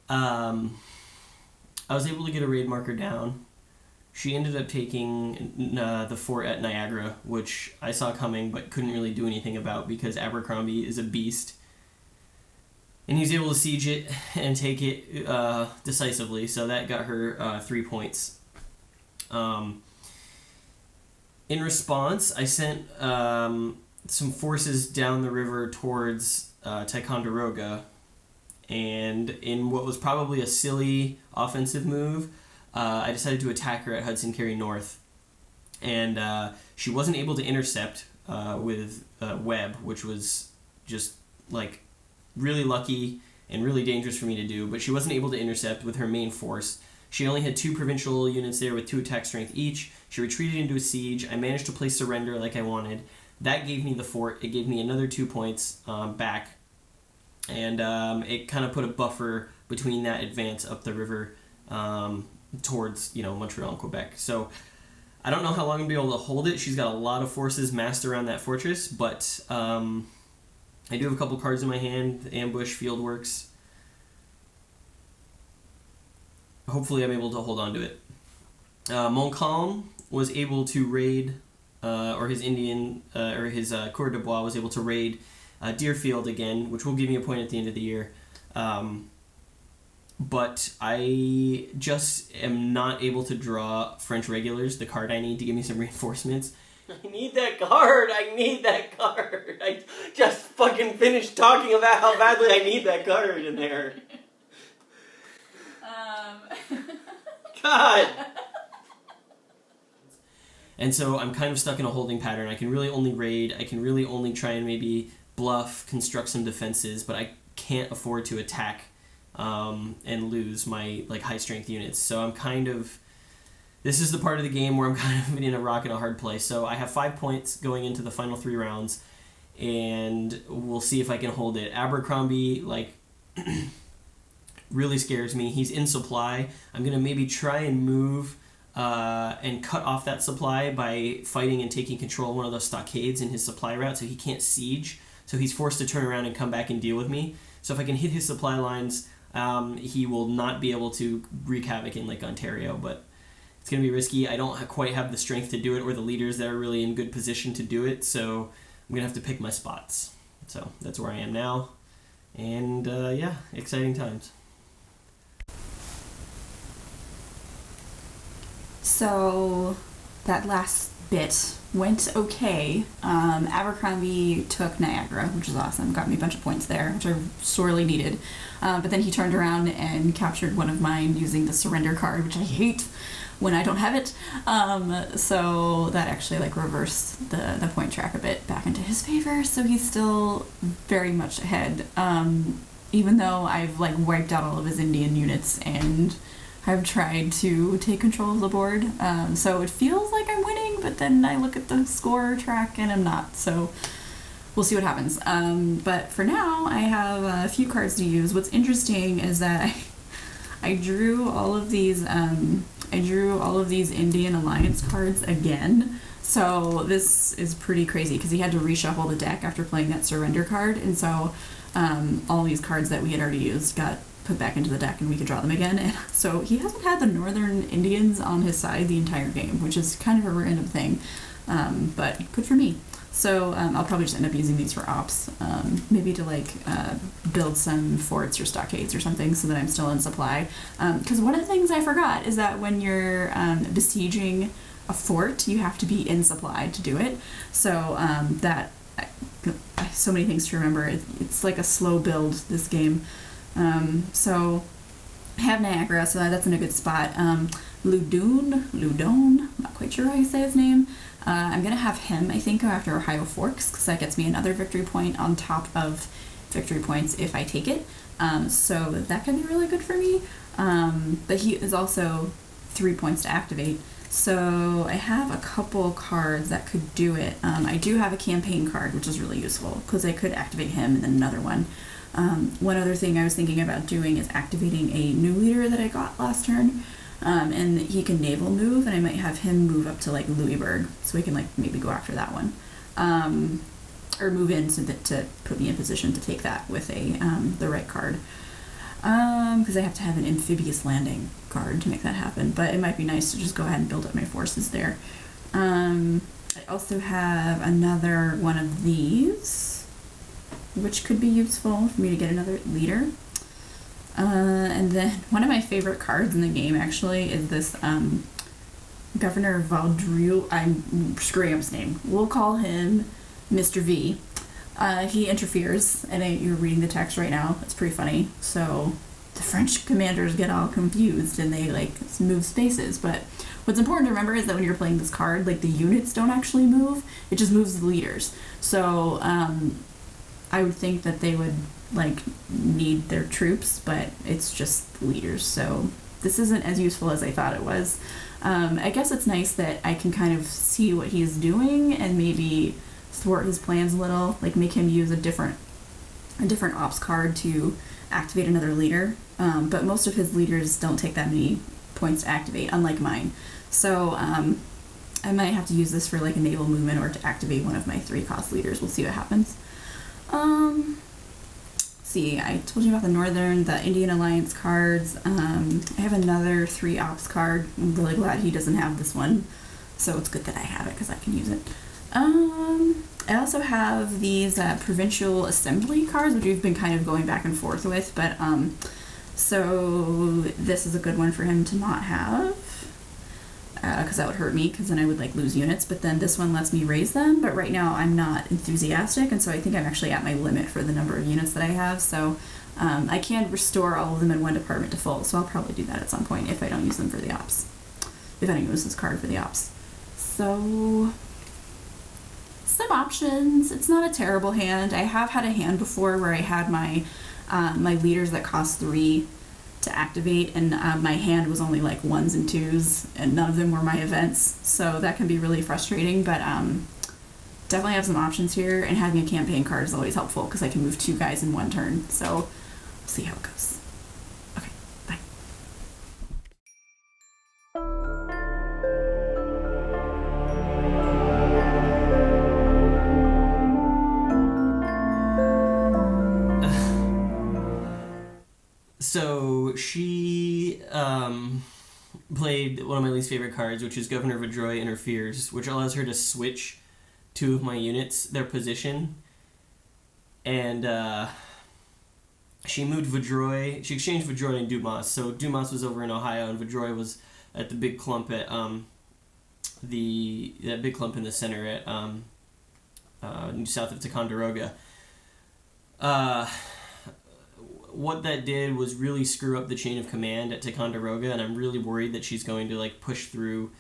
I was able to get a raid marker down. She ended up taking the fort at Niagara, which I saw coming but couldn't really do anything about because Abercrombie is a beast. And he was able to siege it and take it decisively, so that got her 3 points. In response, I sent some forces down the river towards Ticonderoga, and in what was probably a silly offensive move, I decided to attack her at Hudson Carry North. And she wasn't able to intercept with Webb, which was just like really lucky and really dangerous for me to do, but she wasn't able to intercept with her main force. She only had 2 provincial units there with 2 attack strength each. She retreated into a siege. I managed to play surrender like I wanted. That gave me the fort. It gave me another 2 points back, and it kind of put a buffer between that advance up the river towards Montreal and Quebec. So I don't know how long I'm going to be able to hold it. She's got a lot of forces massed around that fortress, but I do have a couple cards in my hand. Ambush, Fieldworks. Hopefully I'm able to hold on to it. Montcalm was able to raid, or his Coeur de Bois was able to raid Deerfield again, which will give me a point at the end of the year. But I just am not able to draw French regulars, the card I need to give me some reinforcements. I need that card! I just fucking finished talking about how badly I need that card in there. God! And so I'm kind of stuck in a holding pattern. I can really only raid, I can really only try and maybe bluff, construct some defenses, but I can't afford to attack and lose my high strength units. So I'm kind of... This is the part of the game where I'm kind of in a rock and a hard place. So I have 5 points going into the final 3 rounds, and we'll see if I can hold it. Abercrombie, really scares me. He's in supply. I'm going to maybe try and move and cut off that supply by fighting and taking control of one of those stockades in his supply route so he can't siege. So he's forced to turn around and come back and deal with me. So if I can hit his supply lines, he will not be able to wreak havoc in Lake Ontario, but it's going to be risky. I don't quite have the strength to do it or the leaders that are really in good position to do it, so I'm going to have to pick my spots. So that's where I am now. And yeah, exciting times. So that last bit went okay. Abercrombie took Niagara, which is awesome. Got me a bunch of points there, which I sorely needed. But then he turned around and captured one of mine using the surrender card, which I hate when I don't have it. So that actually reversed the point track a bit back into his favor. So he's still very much ahead. Even though I've wiped out all of his Indian units and I've tried to take control of the board. So it feels like I'm winning, but then I look at the score track and I'm not. So we'll see what happens. But for now, I have a few cards to use. What's interesting is that I drew all of these Indian Alliance cards again. So this is pretty crazy because he had to reshuffle the deck after playing that surrender card. And so all these cards that we had already used got put back into the deck and we could draw them again. And so he hasn't had the Northern Indians on his side the entire game, which is kind of a random thing, but good for me. So I'll probably just end up using these for ops, maybe to build some forts or stockades or something so that I'm still in supply. Because one of the things I forgot is that when you're besieging a fort, you have to be in supply to do it. So so many things to remember. It's like a slow build, this game. So I have Niagara, so that's in a good spot. Loudon, I'm not quite sure how you say his name. I'm going to have him, I think, go after Ohio Forks, because that gets me another victory point on top of victory points if I take it. So that can be really good for me. But he is also 3 points to activate. So I have a couple cards that could do it. I do have a campaign card, which is really useful, because I could activate him and then another one. One other thing I was thinking about doing is activating a new leader that I got last turn. And he can naval move, and I might have him move up to Louisburg, so we can maybe go after that one, or move in to put me in position to take that with the right card. Because I have to have an amphibious landing card to make that happen. But it might be nice to just go ahead and build up my forces there. I also have another one of these, which could be useful for me to get another leader. And then one of my favorite cards in the game actually is this Governor Valdriel. I'm screwing up his name. We'll call him Mr. V. He interferes, and you're reading the text right now. It's pretty funny. So the French commanders get all confused and they like move spaces. But what's important to remember is that when you're playing this card, like the units don't actually move. It just moves the leaders. So I would think that they would like need their troops, but it's just leaders. So this isn't as useful as I thought it was. I guess it's nice that I can kind of see what he's doing and maybe thwart his plans a little, like make him use a different ops card to activate another leader. But most of his leaders don't take that many points to activate, unlike mine. So I might have to use this for like a naval movement or to activate one of my 3-cost leaders. We'll see what happens. See, I told you about the Indian Alliance cards. I have another 3 ops card. I'm really glad he doesn't have this one. So it's good that I have it because I can use it. I also have these provincial assembly cards, which we've been kind of going back and forth with, but so this is a good one for him to not have, because that would hurt me, because then I would like lose units. But then this one lets me raise them, but right now I'm not enthusiastic, and so I think I'm actually at my limit for the number of units that I have. So I can restore all of them in one department to full, so I'll probably do that at some point if I don't use them for the ops, if I don't use this card for the ops. So some options. It's not a terrible hand. I have had a hand before where I had my my leaders that cost 3 to activate, and my hand was only like 1s and 2s, and none of them were my events. So that can be really frustrating, but definitely have some options here, and having a campaign card is always helpful because I can move 2 guys in 1 turn. So we'll see how it goes. Okay, bye. So she played one of my least favorite cards, which is Governor Vidroy Interferes, which allows her to switch 2 of my units, their position. And she moved Vidroy. She exchanged Vidroy and Dumas. So Dumas was over in Ohio, and Vidroy was at the big clump at that big clump in the center at south of Ticonderoga. What that did was really screw up the chain of command at Ticonderoga, and I'm really worried that she's going to like push through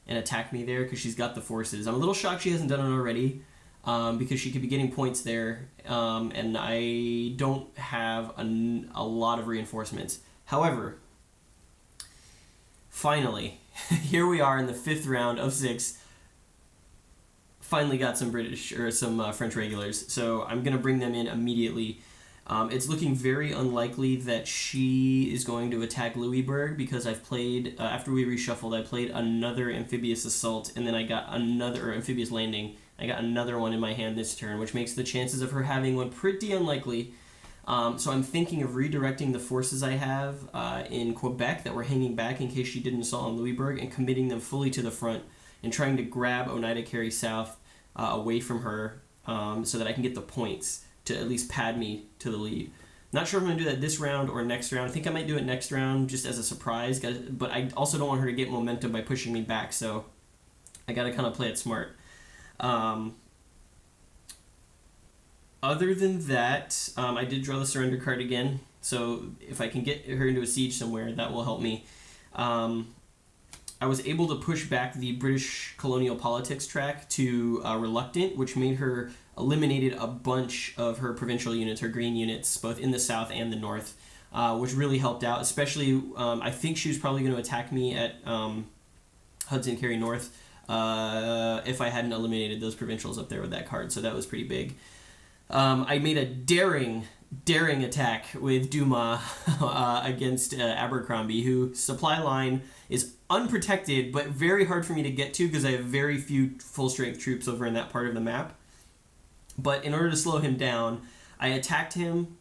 and attack me there because she's got the forces. I'm a little shocked she hasn't done it already, because she could be getting points there, and I don't have a lot of reinforcements. However, finally, here we are in the 5th round of 6. Finally got some French regulars, so I'm going to bring them in immediately. It's looking very unlikely that she is going to attack Louisburg because I've played, after we reshuffled, I played another amphibious assault, and then I got another amphibious landing. I got another one in my hand this turn, which makes the chances of her having one pretty unlikely. So I'm thinking of redirecting the forces I have in Quebec that were hanging back in case she did an assault on Louisburg, and committing them fully to the front and trying to grab Oneida Carey South away from her, so that I can get the points to at least pad me to the lead. Not sure if I'm going to do that this round or next round. I think I might do it next round just as a surprise, but I also don't want her to get momentum by pushing me back, so I got to kind of play it smart. Other than that, I did draw the surrender card again, so if I can get her into a siege somewhere, that will help me. I was able to push back the British colonial politics track to reluctant, which made her eliminated a bunch of her provincial units, her green units, both in the south and the north, which really helped out. Especially, I think she was probably going to attack me at Hudson Carry North if I hadn't eliminated those provincials up there with that card, so that was pretty big. I made a daring attack with Dumas against Abercrombie, whose supply line is unprotected, but very hard for me to get to because I have very few full-strength troops over in that part of the map. But in order to slow him down, I attacked him,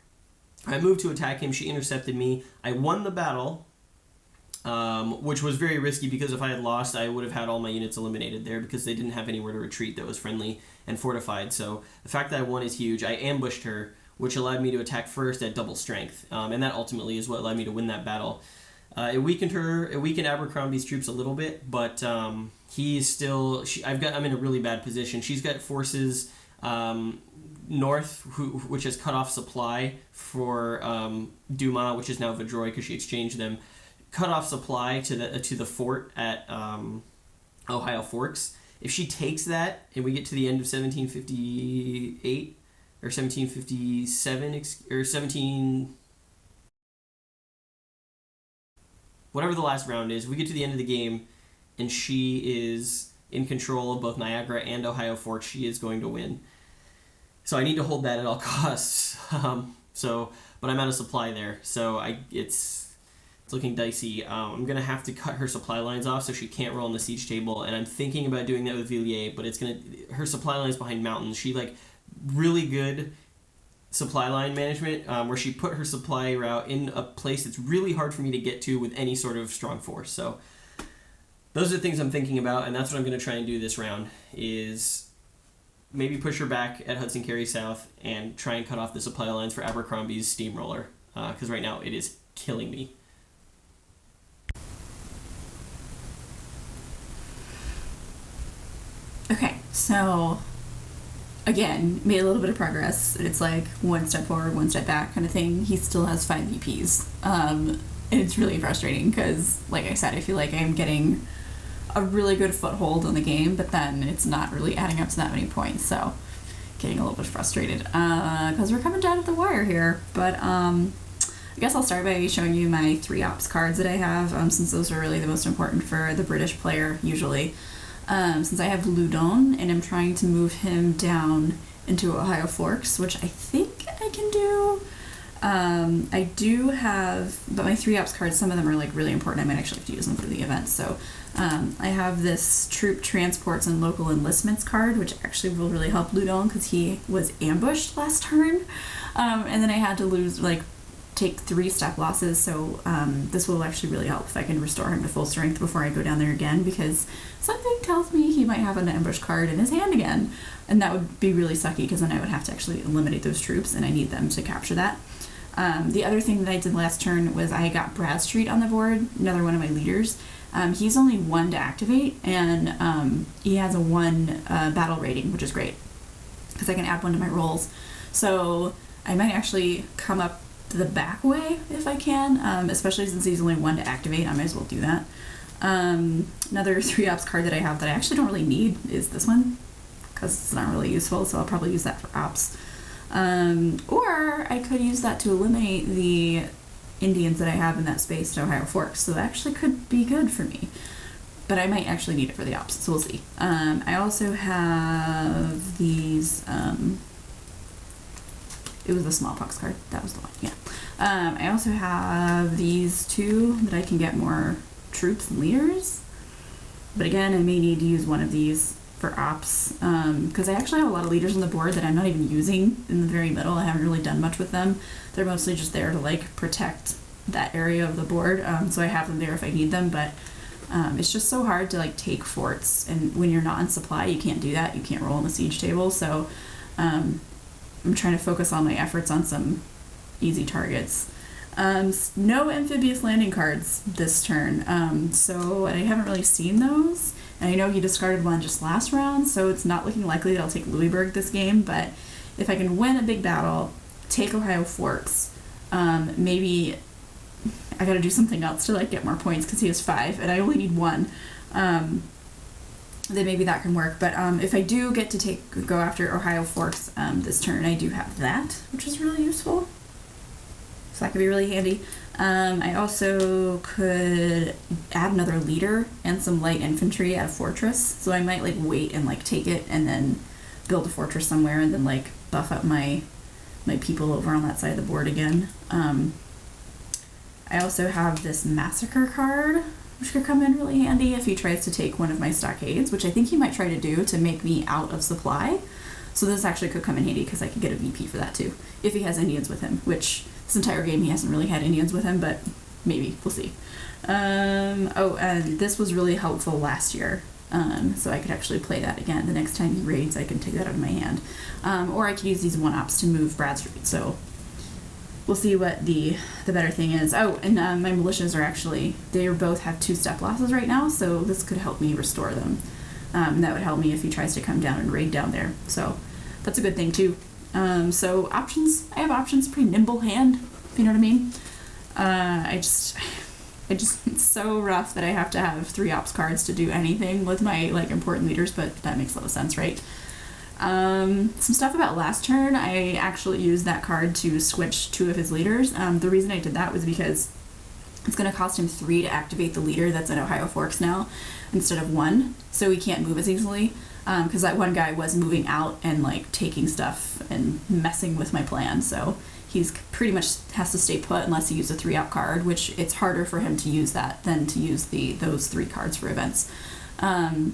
I moved to attack him. She intercepted me. I won the battle, which was very risky because if I had lost, I would have had all my units eliminated there because they didn't have anywhere to retreat that was friendly and fortified. So the fact that I won is huge. I ambushed her, which allowed me to attack first at double strength, and that ultimately is what allowed me to win that battle. It weakened her. It weakened Abercrombie's troops a little bit, but he's still. I'm in a really bad position. She's got forces north, which has cut off supply for Duma, which is now Vidroy because she exchanged them. Cut off supply to the fort at Ohio Forks. If she takes that and we get to the end of 1758 or 1757 or 17, whatever the last round is, we get to the end of the game and she is in control of both Niagara and Ohio Forks, she is going to win. So I need to hold that at all costs. But I'm out of supply there, so it's looking dicey. I'm gonna have to cut her supply lines off so she can't roll on the siege table, and I'm thinking about doing that with Villiers, but her supply lines behind mountains. She really good supply line management, where she put her supply route in a place that's really hard for me to get to with any sort of strong force. So those are the things I'm thinking about, and that's what I'm going to try and do this round, is maybe push her back at Hudson Carry South and try and cut off the supply lines for Abercrombie's steamroller, because right now it is killing me. Okay, so again, made a little bit of progress. It's like one step forward, one step back kind of thing. He still has 5 VPs. And it's really frustrating because, like I said, I feel like I'm getting a really good foothold on the game, but then it's not really adding up to that many points. So getting a little bit frustrated because we're coming down to the wire here. But I guess I'll start by showing you my 3 ops cards that I have, since those are really the most important for the British player usually. Since I have Loudon and I'm trying to move him down into Ohio Forks, which I think I can do. I do have, but my 3 ops cards, some of them are really important. I might actually have to use them for the event. So I have this troop transports and local enlistments card, which actually will really help Loudon because he was ambushed last turn. And then I had to take 3 step losses, so this will actually really help if I can restore him to full strength before I go down there again, because something tells me he might have an ambush card in his hand again, and that would be really sucky because then I would have to actually eliminate those troops, and I need them to capture that. The other thing that I did last turn was I got Bradstreet on the board, another one of my leaders. He's only 1 to activate, and he has a 1 battle rating, which is great because I can add 1 to my rolls. So I might actually come up the back way if I can, especially since he's only 1 to activate. I might as well do that. Another 3 ops card that I have that I actually don't really need is this one because it's not really useful, so I'll probably use that for ops. Or I could use that to eliminate the Indians that I have in that space to Ohio Forks, so that actually could be good for me. But I might actually need it for the ops, so we'll see. I also have these, it was the smallpox card, that was the one, yeah. I also have these 2 that I can get more troops and leaders, but again, I may need to use one of these for ops, because I actually have a lot of leaders on the board that I'm not even using in the very middle. I haven't really done much with them. They're mostly just there to protect that area of the board, so I have them there if I need them, but it's just so hard to take forts, and when you're not on supply you can't do that. You can't roll on the siege table, so I'm trying to focus all my efforts on some easy targets. No amphibious landing cards this turn, so I haven't really seen those. And I know he discarded 1 just last round, so it's not looking likely that I'll take Louisburg this game, but if I can win a big battle, take Ohio Forks, maybe I gotta do something else to get more points because he has 5 and I only need 1. Then maybe that can work. But if I do get to go after Ohio Forks this turn, I do have that, which is really useful. So that could be really handy. I also could add another leader and some light infantry at a fortress. So I might wait and take it and then build a fortress somewhere and then buff up my people over on that side of the board again. I also have this massacre card, which could come in really handy if he tries to take one of my stockades, which I think he might try to do to make me out of supply. So this actually could come in handy because I could get a VP for that too, if he has Indians with him, which this entire game he hasn't really had Indians with him, but maybe, we'll see. And this was really helpful last year. So I could actually play that again. The next time he raids, I can take that out of my hand. Or I could use these 1-ops to move Bradstreet, so we'll see what the better thing is. Oh, and my militias are actually, they both have 2 step losses right now, so this could help me restore them. And that would help me if he tries to come down and raid down there. So that's a good thing too. So options, I have options, pretty nimble hand, if you know what I mean. It's so rough that I have to have 3 ops cards to do anything with my like important leaders, but that makes a lot of sense, right? Some stuff about last turn, I actually used that card to switch 2 of his leaders. The reason I did that was because it's going to cost him 3 to activate the leader that's in Ohio Forks now instead of 1, so he can't move as easily. Because that one guy was moving out and like taking stuff and messing with my plan, so he's pretty much has to stay put unless he uses a 3-op card, which it's harder for him to use that than to use those 3 cards for events. So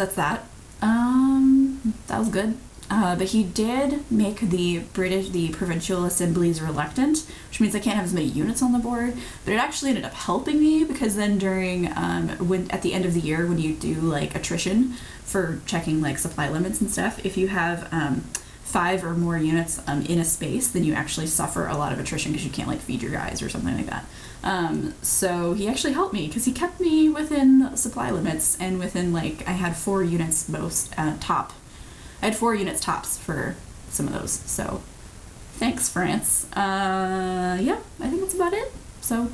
that's that. That was good. But he did make the provincial assemblies reluctant, which means I can't have as many units on the board. But it actually ended up helping me because then during when at the end of the year when you do like attrition for checking like supply limits and stuff, if you have 5 or more units in a space, then you actually suffer a lot of attrition because you can't like feed your guys or something like that. So he actually helped me because he kept me within supply limits and within like I had 4 units most top. I had 4 units tops for some of those. So thanks, France. Yeah, I think that's about it. So